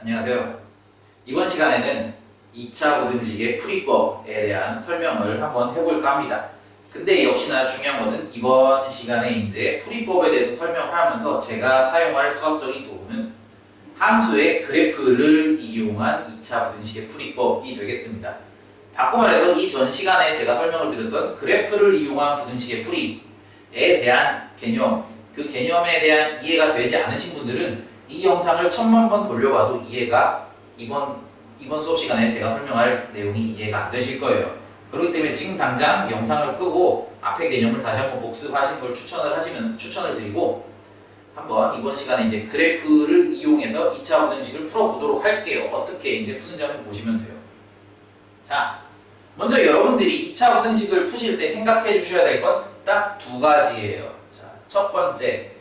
안녕하세요. 이번 시간에는 2차 고등식의 풀이법에 대한 설명을 한번 해볼까 합니다. 근데 역시나 중요한 것은 이번 시간에 이제 풀이법에 대해서 설명을 하면서 제가 사용할 수학적인 도구는 함수의 그래프를 이용한 2차 고등식의 풀이법이 되겠습니다. 바꿔 말해서 이전 시간에 제가 설명을 드렸던 그래프를 이용한 부등식의 풀이에 대한 개념, 그 개념에 대한 이해가 되지 않으신 분들은 이 영상을 1000만 번 돌려봐도 이해가 이번 수업 시간에 제가 설명할 내용이 이해가 안 되실 거예요. 그렇기 때문에 지금 당장 영상을 끄고 앞에 개념을 다시 한번 복습하시는 걸 추천을 드리고 한번 이번 시간에 이제 그래프를 이용해서 2차 부등식을 풀어보도록 할게요. 어떻게 이제 푸는지 한번 보시면 돼요. 자, 먼저 여러분들이 2차 부등식을 푸실 때 생각해 주셔야 될 건 딱 두 가지예요. 자, 첫 번째.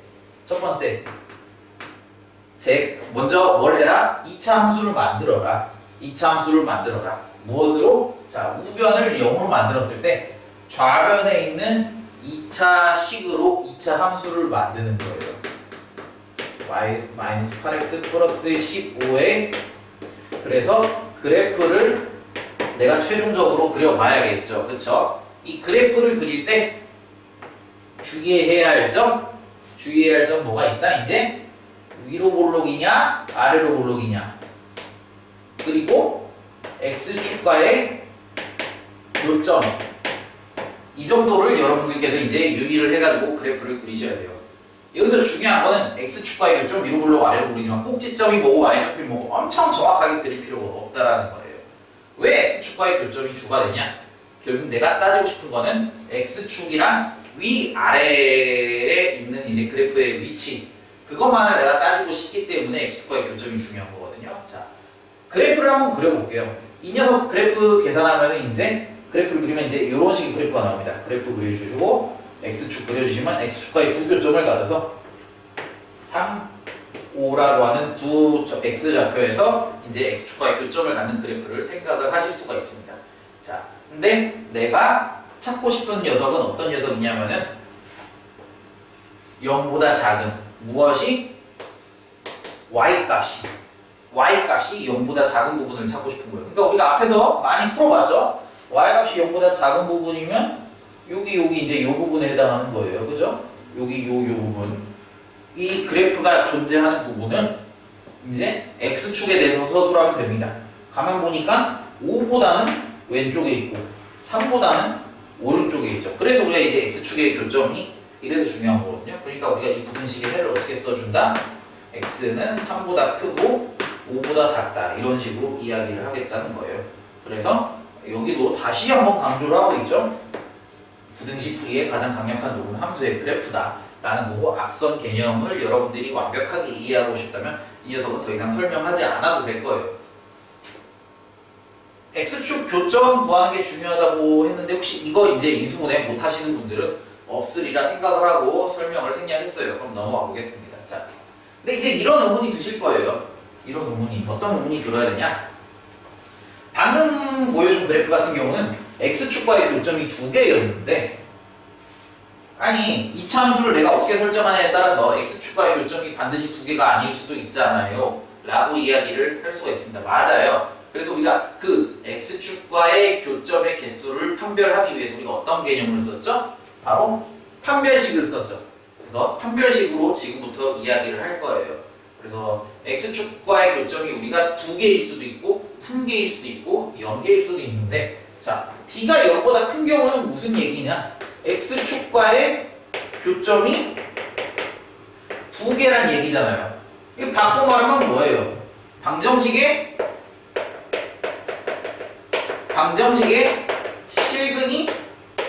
먼저 뭘 해라? 2차 함수를 만들어라. 2차 함수를 만들어라. 무엇으로? 자, 우변을 0으로 만들었을 때 좌변에 있는 2차 식으로 2차 함수를 만드는 거예요. y-8x 플러스 15에 그래서 그래프를 내가 최종적으로 그려봐야겠죠. 그쵸? 이 그래프를 그릴 때 주의해야 할 점 뭐가 있다? 이제 위로 볼록이냐 아래로 볼록이냐, 그리고 x축과의 요점, 이 정도를 여러분들께서 이제 유의를 해가지고 그래프를 그리셔야 돼요. 여기서 중요한 거는 x축과의 요점, 위로 볼록 아래로 볼록이지만 꼭지점이 뭐고 y좌표이 뭐고 엄청 정확하게 그릴 필요가 없다라는 거예요. 왜 x축과의 교점이 주가 되냐? 결국 내가 따지고 싶은 거는 x축이랑 위아래에 있는 이제 그래프의 위치, 그것만을 내가 따지고 싶기 때문에 x축과의 교점이 중요한 거거든요. 자, 그래프를 한번 그려볼게요. 이 녀석 그래프 계산하면 이제 그래프를 그리면 이제 이런 식의 그래프가 나옵니다. 그래프 그려주시고 x축 그려주시면 x축과의 두 교점을 가져서 3, 5라고 하는 두 x좌표에서 이제 x축과의 교점을 갖는 그래프를 생각을 하실 수가 있습니다. 자, 근데 내가 찾고 싶은 녀석은 어떤 녀석이냐면은 0보다 작은 무엇이? y값이 0보다 작은 부분을 찾고 싶은 거예요. 그러니까 우리가 앞에서 많이 풀어봤죠? y값이 0보다 작은 부분이면 여기 이제 이 부분에 해당하는 거예요. 그죠? 여기 요 부분. 이 그래프가 존재하는 부분은 이제 x축에 대해서 서술하면 됩니다. 가만 보니까 5보다는 왼쪽에 있고 3보다는 오른쪽에 있죠. 그래서 우리가 이제 x축의 교점이 이래서 중요한 거거든요. 그러니까 우리가 이 부등식의 해를 어떻게 써준다? x는 3보다 크고 5보다 작다, 이런 식으로 이야기를 하겠다는 거예요. 그래서 여기도 다시 한번 강조를 하고 있죠. 부등식 풀이의 가장 강력한 도구는 함수의 그래프다 라는 거고, 앞선 개념을 여러분들이 완벽하게 이해하고 싶다면 이 녀석은 더 이상 설명하지 않아도 될 거예요. x축 교점 구하는 게 중요하다고 했는데 혹시 이거 이제 인수분해 못 하시는 분들은 없으리라 생각을 하고 설명을 생략했어요. 그럼 넘어가 보겠습니다. 자, 근데 이제 이런 의문이 드실 거예요. 이런 의문이, 어떤 의문이 들어야 되냐? 방금 보여준 그래프 같은 경우는 x축과의 교점이 2개였는데, 아니 2차 함수를 내가 어떻게 설정하냐에 따라서 x축과의 교점이 반드시 2개가 아닐 수도 있잖아요 라고 이야기를 할 수가 있습니다. 맞아요. 그래서 우리가 그 x축과의 교점의 개수를 판별하기 위해서 우리가 어떤 개념을 썼죠? 바로 판별식을 썼죠. 그래서 판별식으로 지금부터 이야기를 할 거예요. 그래서 x축과의 교점이 우리가 2개일 수도 있고 1개일 수도 있고 0개일 수도 있는데, 자, d가 0보다 큰 경우는 무슨 얘기냐? x축과의 교점이 2개란 얘기잖아요. 이거 바꿔 말하면 뭐예요? 방정식의 실근이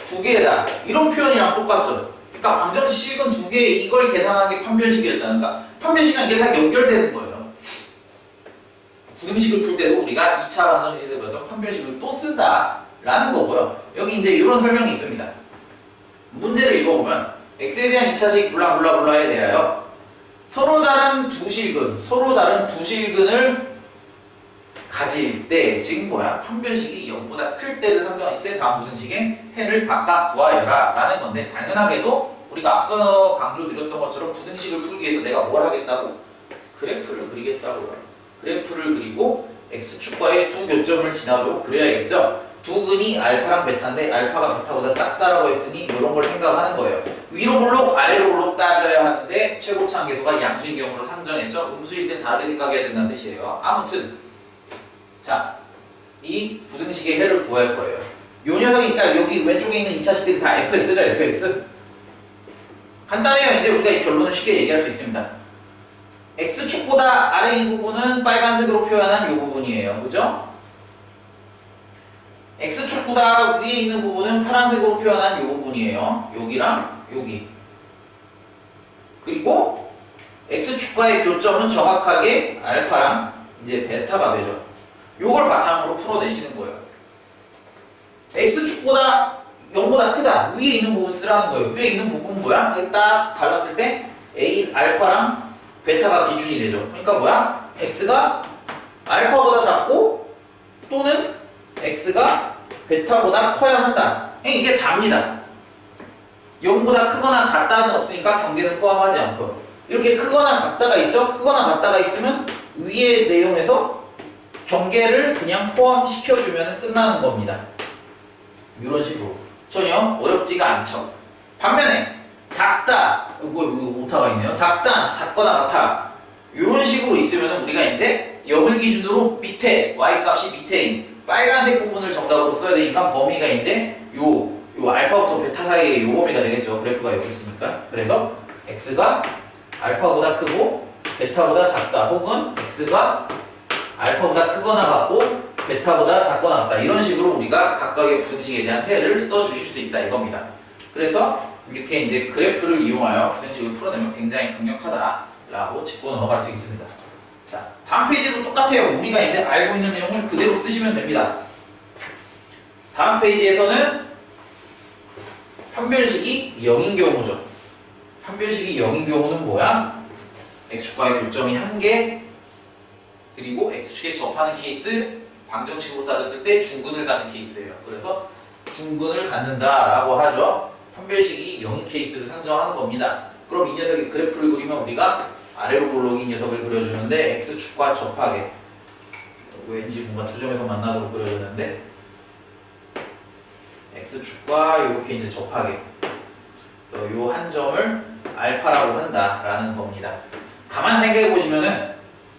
2개다, 이런 표현이랑 똑같죠. 그러니까 방정식 실근 2개, 이걸 계산하는 게 판별식이었잖아요. 그러니까 판별식이랑 이게 다 연결되는 거예요. 부등식을 풀 때도 우리가 2차 방정식에서 배웠던 판별식을 또 쓴다 라는 거고요. 여기 이제 이런 설명이 있습니다. 문제를 읽어보면 x에 대한 2차식 블라블라블라에 대하여 서로 다른 두 실근을 가질 때, 지금 뭐야? 판별식이 0보다 클 때를 상정할 때 다음 부등식의 해를 바꿔 구하여라 라는 건데, 당연하게도 우리가 앞서 강조드렸던 것처럼 부등식을 풀기 위해서 내가 뭘 하겠다고? 그래프를 그리겠다고요. 그래프를 그리고 x축과의 두 교점을 지나도록 그려야겠죠. 두 근이 알파랑 베타인데 알파가 베타보다 작다라고 했으니 이런 걸 생각하는 거예요. 위로 볼록 아래로 볼록 따져야 하는데 최고차 한계수가 양수인 경우를 상정했죠. 음수일 땐 다르게 생각해야 된다는 뜻이에요. 아무튼 자, 이 부등식의 해를 구할 거예요. 요 녀석이 그러니까 여기 왼쪽에 있는 2차식들이 다 fx죠. fx. 간단해요. 이제 우리가 이 결론을 쉽게 얘기할 수 있습니다. x축보다 아래인 부분은 빨간색으로 표현한 이 부분이에요. 그죠? x축보다 위에 있는 부분은 파란색으로 표현한 이 부분이에요. 여기랑 여기. 그리고 x축과의 교점은 정확하게 알파랑 이제 베타가 되죠. 요걸 바탕으로 풀어내시는 거예요. x축보다 0보다 크다. 위에 있는 부분 쓰라는 거예요. 위에 있는 부분 뭐야? 딱 발랐을 때 a 알파랑 베타가 기준이 되죠. 그러니까 뭐야? x가 알파보다 작고 또는 x가 베타보다 커야 한다. 이게 답니다. 0보다 크거나 같다는 없으니까 경계는 포함하지 않고 이렇게 크거나 같다가 있죠? 크거나 같다가 있으면 위의 내용에서 경계를 그냥 포함시켜주면 끝나는 겁니다. 이런 식으로 전혀 어렵지가 않죠. 반면에 작다, 이거 오타가 있네요. 작다, 작거나 같아 이런 식으로 있으면 우리가 이제 0을 기준으로 밑에 y값이 밑에인 빨간색 부분을 정답으로 써야 되니까 범위가 이제 요 알파부터 베타 사이의 요 범위가 되겠죠. 그래프가 여기 있으니까. 그래서 x가 알파보다 크고 베타보다 작다, 혹은 x가 알파보다 크거나 같고 베타보다 작거나 같다, 이런 식으로 우리가 각각의 부등식에 대한 해를 써주실 수 있다 이겁니다. 그래서 이렇게 이제 그래프를 이용하여 부등식을 풀어내면 굉장히 강력하다라고 짚고 넘어갈 수 있습니다. 자, 다음 페이지도 똑같아요. 우리가 이제 알고 있는 내용을 그대로 쓰시면 됩니다. 다음 페이지에서는 판별식이 0인 경우죠. 판별식이 0인 경우는 뭐야? x축과의 교점이 1개, 그리고 x축에 접하는 케이스, 방정식으로 따졌을 때 중근을 갖는 케이스예요. 그래서 중근을 갖는다라고 하죠. 판별식이 0인 케이스를 상정하는 겁니다. 그럼 이 녀석의 그래프를 그리면 우리가 아래로 볼록인 녀석을 그려주는데 x축과 접하게, 왠지 뭔가 두 점에서 만나도록 그려줬는데 x축과 이렇게 이제 접하게, 그래서 요 한 점을 알파라고 한다라는 겁니다. 가만 생각해 보시면은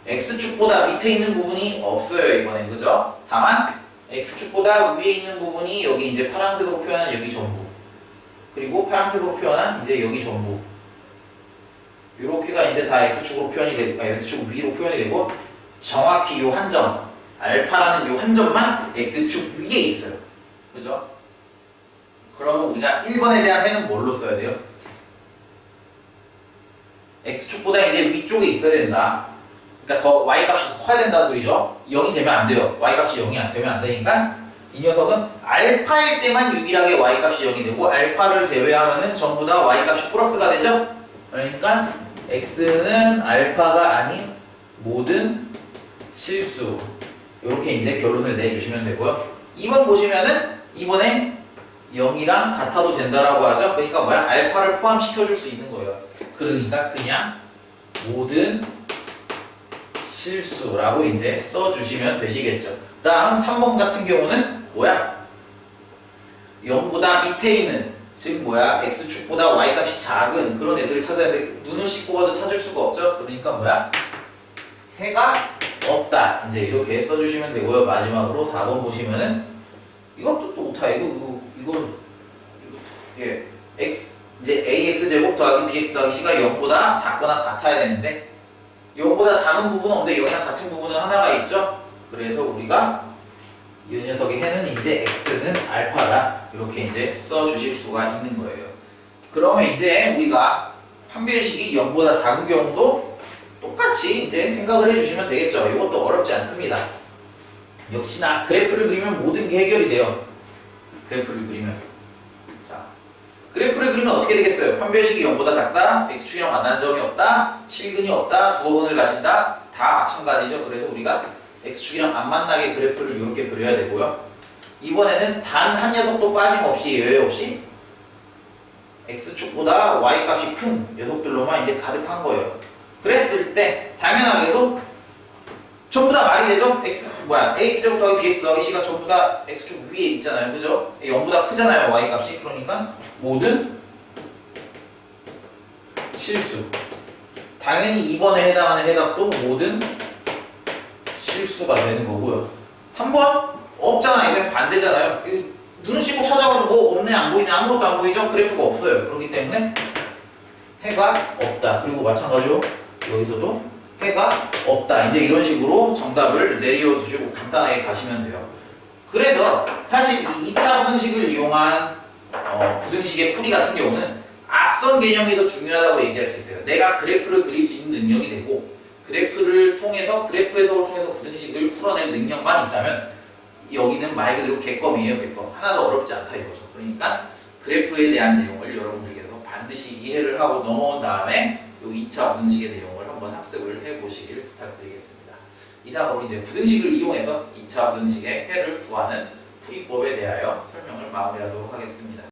x축보다 밑에 있는 부분이 없어요 이번엔, 그죠? 다만 x축보다 위에 있는 부분이 여기 이제 파란색으로 표현한 여기 전부, 그리고 파란색으로 표현한 이제 여기 전부, 요렇게가 이제 다 x축으로 표현이 되고, x축 위로 표현이 되고, 정확히 요 한 점, 알파라는 요 한 점만 x축 위에 있어요. 그죠? 그러면 우리가 1번에 대한 해는 뭘로 써야 돼요? x축보다 이제 위쪽에 있어야 된다. 그러니까 더 y값이 더 커야 된다는 소리죠. 0이 되면 안 돼요. y값이 0이 안 되면 안 되니까 이 녀석은 알파일 때만 유일하게 y값이 0이 되고, 알파를 제외하면은 전부 다 y값이 플러스가 되죠. 그러니까 x는 알파가 아닌 모든 실수, 이렇게 이제 결론을 내주시면 되고요. 2번 보시면은 이번에 0이랑 같아도 된다라고 하죠. 그러니까 뭐야? 알파를 포함시켜줄 수 있는 거예요. 그러니까 그냥 모든 실수라고 이제 써주시면 되시겠죠. 다음 3번 같은 경우는 뭐야? 0보다 밑에 있는, 즉 뭐야? x축보다 y값이 작은 그런 애들을 찾아야 돼. 눈을 씻고 봐도 찾을 수가 없죠. 그러니까 뭐야? 해가 없다. 이제 이렇게 써주시면 되고요. 마지막으로 4번 보시면은 이것도 또 오타. 이거 예, x 이제 ax 제곱 더하기 bx 더하기 c가 0보다 작거나 같아야 되는데 0보다 작은 부분은 없는데 0이랑 같은 부분은 하나가 있죠. 그래서 우리가 이 녀석의 해는 이제 x는 알파다, 이렇게 이제 써주실 수가 있는 거예요. 그러면 이제 우리가 판별식이 0보다 작은 경우도 똑같이 이제 생각을 해주시면 되겠죠. 이것도 어렵지 않습니다. 역시나 그래프를 그리면 모든 게 해결이 돼요. 그래프를 그리면, 자, 그래프를 그리면 어떻게 되겠어요? 판별식이 0보다 작다, x축이랑 만나는 점이 없다, 실근이 없다, 두어근을 가진다, 다 마찬가지죠. 그래서 우리가 x축이랑 안 만나게 그래프를 이렇게 그려야 되고요. 이번에는 단 한 녀석도 빠짐없이, 예외 없이 x축보다 y값이 큰 녀석들로만 이제 가득한 거예요. 그랬을 때 당연하게도 저 되죠? ax 더하기 bx 더하기 c가 전부 다 x축 위에 있잖아요. 그죠? 0보다 크잖아요. y 값이. 그러니까 모든 실수. 당연히 2번에 해당하는 해답도 모든 실수가 되는 거고요. 3번 없잖아. 이건 반대잖아요. 눈은 씻고 찾아봐도 뭐 없네, 안 보이네, 아무것도 안 보이죠? 그래프가 없어요. 그렇기 때문에 해가 없다. 그리고 마찬가지로 여기서도 해가 없다. 이제 이런 식으로 정답을 내려두시고 간단하게 가시면 돼요. 그래서 사실 이 2차 부등식을 이용한 부등식의 풀이 같은 경우는 앞선 개념이 더 중요하다고 얘기할 수 있어요. 내가 그래프를 그릴 수 있는 능력이 되고 그래프를 통해서 그래프 해석을 통해서 부등식을 풀어낼 능력만 있다면 여기는 말 그대로 객검이에요. 객검. 하나도 어렵지 않다 이거죠. 그러니까 그래프에 대한 내용을 여러분들께서 반드시 이해를 하고 넘어온 다음에 이 2차 부등식의 내용을 한번 학습을 해보시길 부탁드리겠습니다. 이상으로 이제 부등식을 이용해서 2차 부등식의 해를 구하는 풀이법에 대하여 설명을 마무리하도록 하겠습니다.